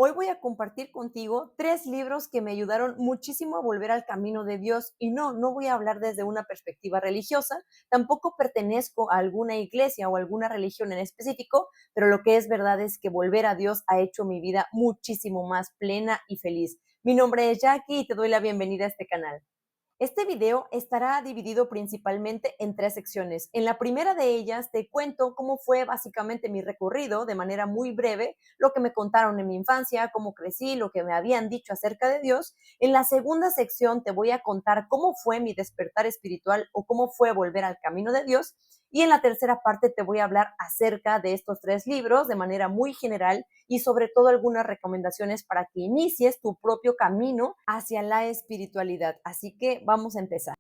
Hoy voy a compartir contigo 3 libros que me ayudaron muchísimo a volver al camino de Dios. Y no voy a hablar desde una perspectiva religiosa, tampoco pertenezco a alguna iglesia o alguna religión en específico, pero lo que es verdad es que volver a Dios ha hecho mi vida muchísimo más plena y feliz. Mi nombre es Jackie y te doy la bienvenida a este canal. Este video estará dividido principalmente en 3 secciones. En la primera de ellas te cuento cómo fue básicamente mi recorrido de manera muy breve, lo que me contaron en mi infancia, cómo crecí, lo que me habían dicho acerca de Dios. En la segunda sección te voy a contar cómo fue mi despertar espiritual o cómo fue volver al camino de Dios. Y en la tercera parte te voy a hablar acerca de estos 3 libros de manera muy general y sobre todo algunas recomendaciones para que inicies tu propio camino hacia la espiritualidad. Así que vamos a empezar.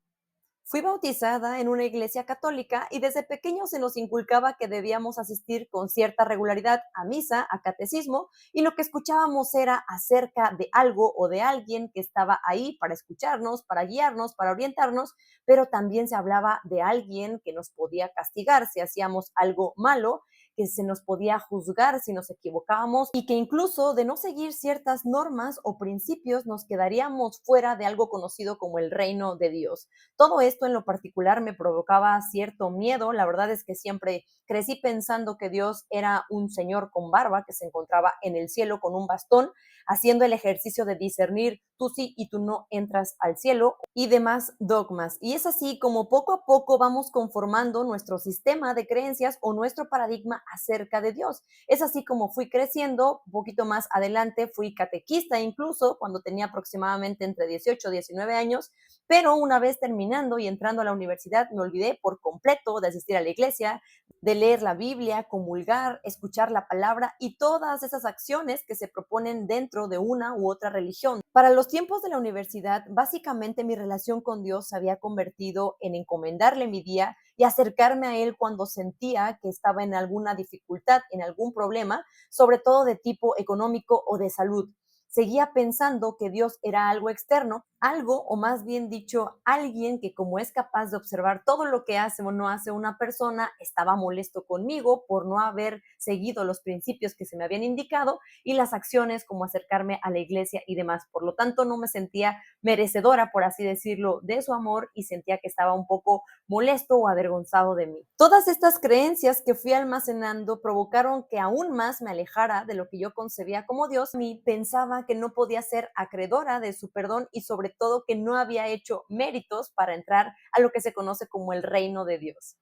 Fui bautizada en una iglesia católica y desde pequeño se nos inculcaba que debíamos asistir con cierta regularidad a misa, a catecismo, y lo que escuchábamos era acerca de algo o de alguien que estaba ahí para escucharnos, para guiarnos, para orientarnos, pero también se hablaba de alguien que nos podía castigar si hacíamos algo malo, que se nos podía juzgar si nos equivocábamos y que incluso de no seguir ciertas normas o principios nos quedaríamos fuera de algo conocido como el reino de Dios. Todo esto en lo particular me provocaba cierto miedo. La verdad es que siempre crecí pensando que Dios era un señor con barba que se encontraba en el cielo con un bastón, haciendo el ejercicio de discernir tú sí y tú no entras al cielo y demás dogmas. Y es así como poco a poco vamos conformando nuestro sistema de creencias o nuestro paradigma acerca de Dios. Es así como fui creciendo. Un poquito más adelante fui catequista incluso cuando tenía aproximadamente entre 18 y 19 años, pero una vez terminando y entrando a la universidad me olvidé por completo de asistir a la iglesia, de leer la Biblia, comulgar, escuchar la palabra y todas esas acciones que se proponen dentro de una u otra religión. Para los tiempos de la universidad, básicamente mi relación con Dios se había convertido en encomendarle mi día y acercarme a Él cuando sentía que estaba en alguna dificultad, en algún problema, sobre todo de tipo económico o de salud. Seguía pensando que Dios era algo externo, algo, o más bien dicho, alguien que como es capaz de observar todo lo que hace o no hace una persona, estaba molesto conmigo por no haber seguido los principios que se me habían indicado y las acciones como acercarme a la iglesia y demás. Por lo tanto, no me sentía merecedora, por así decirlo, de su amor y sentía que estaba un poco molesto o avergonzado de mí. Todas estas creencias que fui almacenando provocaron que aún más me alejara de lo que yo concebía como Dios. Y pensaba que no podía ser acreedora de su perdón y sobre todo que no había hecho méritos para entrar a lo que se conoce como el reino de Dios.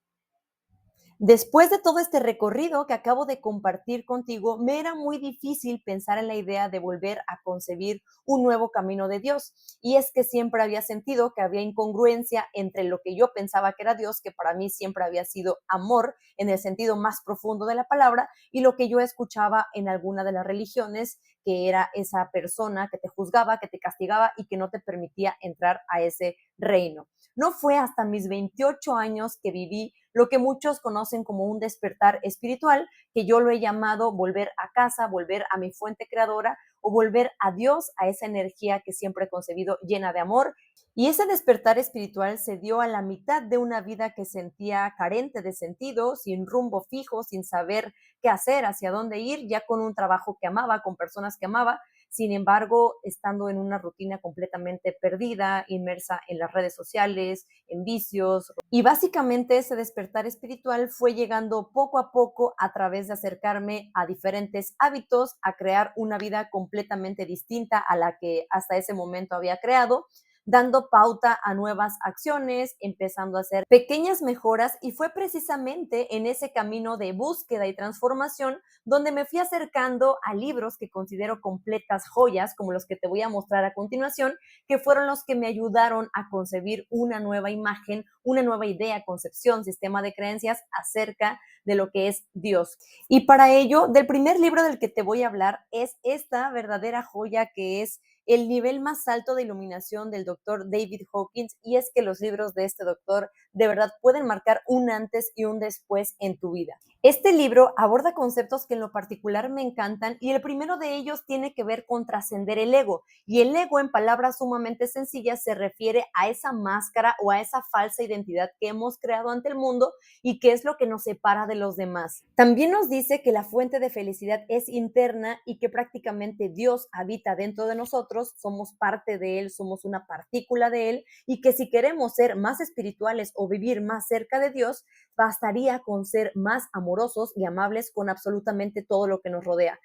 Después de todo este recorrido que acabo de compartir contigo, me era muy difícil pensar en la idea de volver a concebir un nuevo camino de Dios. Y es que siempre había sentido que había incongruencia entre lo que yo pensaba que era Dios, que para mí siempre había sido amor en el sentido más profundo de la palabra, y lo que yo escuchaba en alguna de las religiones, que era esa persona que te juzgaba, que te castigaba y que no te permitía entrar a ese reino. No fue hasta mis 28 años que viví lo que muchos conocen como un despertar espiritual, que yo lo he llamado volver a casa, volver a mi fuente creadora o volver a Dios, a esa energía que siempre he concebido llena de amor. Y ese despertar espiritual se dio a la mitad de una vida que sentía carente de sentido, sin rumbo fijo, sin saber qué hacer, hacia dónde ir, ya con un trabajo que amaba, con personas que amaba, sin embargo, estando en una rutina completamente perdida, inmersa en las redes sociales, en vicios. Y básicamente ese despertar espiritual fue llegando poco a poco a través de acercarme a diferentes hábitos, a crear una vida completamente distinta a la que hasta ese momento había creado, dando pauta a nuevas acciones, empezando a hacer pequeñas mejoras, y fue precisamente en ese camino de búsqueda y transformación donde me fui acercando a libros que considero completas joyas, como los que te voy a mostrar a continuación, que fueron los que me ayudaron a concebir una nueva imagen, una nueva idea, concepción, sistema de creencias acerca de lo que es Dios. Y para ello, del primer libro del que te voy a hablar es esta verdadera joya que es el nivel más alto de iluminación del doctor David Hawkins, y es que los libros de este doctor de verdad pueden marcar un antes y un después en tu vida. Este libro aborda conceptos que en lo particular me encantan, y el primero de ellos tiene que ver con trascender el ego. Y el ego, en palabras sumamente sencillas, se refiere a esa máscara o a esa falsa identidad que hemos creado ante el mundo y que es lo que nos separa de los demás. También nos dice que la fuente de felicidad es interna y que prácticamente Dios habita dentro de nosotros, somos parte de Él, somos una partícula de Él, y que si queremos ser más espirituales o vivir más cerca de Dios, bastaría con ser más amorosos y amables con absolutamente todo lo que nos rodea.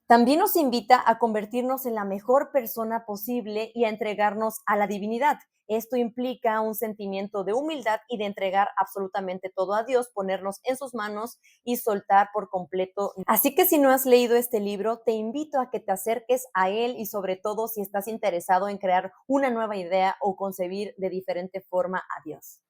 También nos invita a convertirnos en la mejor persona posible y a entregarnos a la divinidad. Esto implica un sentimiento de humildad y de entregar absolutamente todo a Dios, ponernos en sus manos y soltar por completo. Así que si no has leído este libro, te invito a que te acerques a él y sobre todo si estás interesado en crear una nueva idea o concebir de diferente forma a Dios.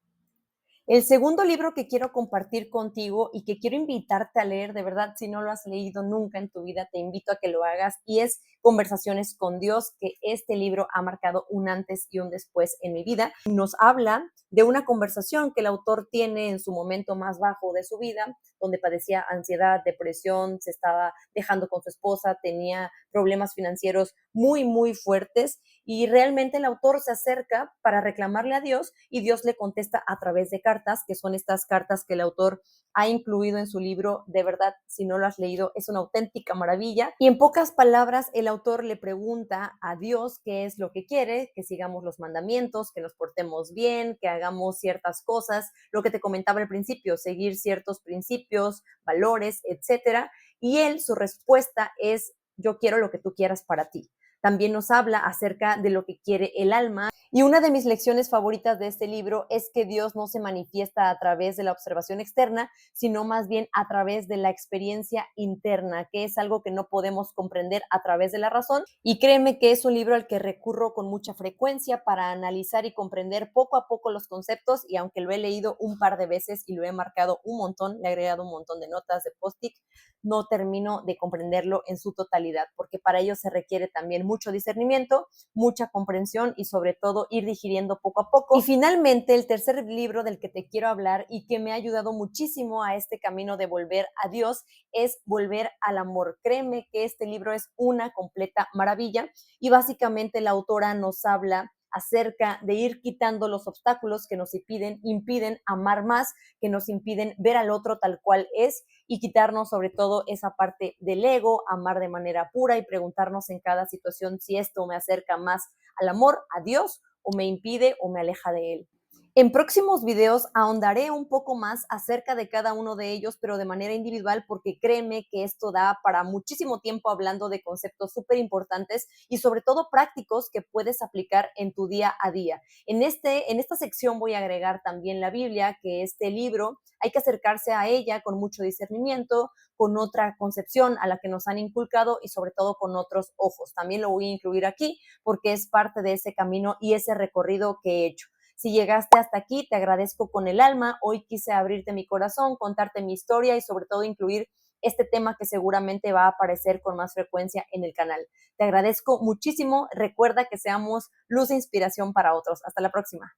El segundo libro que quiero compartir contigo y que quiero invitarte a leer, de verdad, si no lo has leído nunca en tu vida, te invito a que lo hagas, y es Conversaciones con Dios, que este libro ha marcado un antes y un después en mi vida. Nos habla de una conversación que el autor tiene en su momento más bajo de su vida, donde padecía ansiedad, depresión, se estaba dejando con su esposa, tenía problemas financieros muy, muy fuertes, y realmente el autor se acerca para reclamarle a Dios y Dios le contesta a través de cartas, que son estas cartas que el autor ha incluido en su libro. De verdad, si no lo has leído, es una auténtica maravilla. Y en pocas palabras, el autor le pregunta a Dios qué es lo que quiere, que sigamos los mandamientos, que nos portemos bien, que hagamos ciertas cosas, lo que te comentaba al principio, seguir ciertos principios, valores, etcétera. Y él, su respuesta es: yo quiero lo que tú quieras para ti. También nos habla acerca de lo que quiere el alma. Y una de mis lecciones favoritas de este libro es que Dios no se manifiesta a través de la observación externa, sino más bien a través de la experiencia interna, que es algo que no podemos comprender a través de la razón. Y créeme que es un libro al que recurro con mucha frecuencia para analizar y comprender poco a poco los conceptos, y aunque lo he leído un par de veces y lo he marcado un montón, le he agregado un montón de notas, de post-it, no termino de comprenderlo en su totalidad, porque para ello se requiere también mucho discernimiento, mucha comprensión y sobre todo ir digiriendo poco a poco. Y finalmente, el tercer libro del que te quiero hablar y que me ha ayudado muchísimo a este camino de volver a Dios es Volver al Amor. Créeme que este libro es una completa maravilla, y básicamente la autora nos habla acerca de ir quitando los obstáculos que nos impiden amar más, que nos impiden ver al otro tal cual es, y quitarnos sobre todo esa parte del ego, amar de manera pura y preguntarnos en cada situación si esto me acerca más al amor, a Dios, o me impide o me aleja de Él. En próximos videos ahondaré un poco más acerca de cada uno de ellos, pero de manera individual, porque créeme que esto da para muchísimo tiempo hablando de conceptos súper importantes y sobre todo prácticos que puedes aplicar en tu día a día. En esta sección voy a agregar también la Biblia, que este libro hay que acercarse a ella con mucho discernimiento, con otra concepción a la que nos han inculcado y sobre todo con otros ojos. También lo voy a incluir aquí porque es parte de ese camino y ese recorrido que he hecho. Si llegaste hasta aquí, te agradezco con el alma. Hoy quise abrirte mi corazón, contarte mi historia y sobre todo incluir este tema que seguramente va a aparecer con más frecuencia en el canal. Te agradezco muchísimo. Recuerda que seamos luz e inspiración para otros. Hasta la próxima.